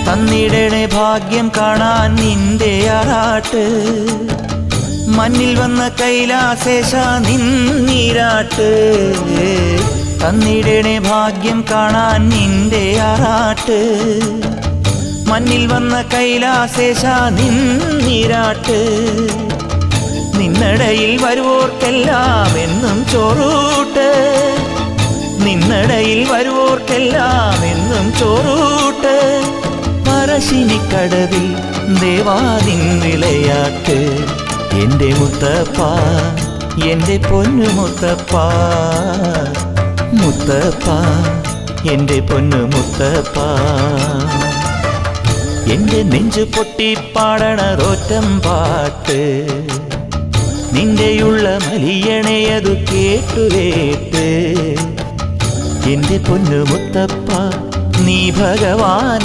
തന്നിടണേ ഭാഗ്യം കാണാൻ നിന്റെ ആറാട്ട് മണ്ണിൽ വന്ന കൈലാസേശ നിന്നീരാട്ട് തന്നിടണേ ഭാഗ്യം കാണാൻ നിന്റെ ആറാട്ട് മണ്ണിൽ വന്ന കൈലാസേശ നിന്നീരാട്ട് നിന്നടയിൽ വരുവോർക്കെല്ലാം എന്നും ചോറൂട്ട് നിന്നടയിൽ വരുവോർക്കെല്ലാം എന്നും ചോറൂട്ട് പറശ്ശിനിക്കടവിൽ ദേവാദിൻ വിളയാട്ട് എൻ്റെ മുത്തപ്പ എൻ്റെ പൊന്നു മുത്തപ്പ മുത്തപ്പ എൻ്റെ പൊന്നു മുത്തപ്പ എൻ്റെ നെഞ്ചു പൊട്ടി പാടണറോറ്റം പാട്ട് നിന്റെയുള്ള മലിയണയതു കേട്ടു എൻ്റെ പൊന്നു മുത്തപ്പ നീ ഭഗവാൻ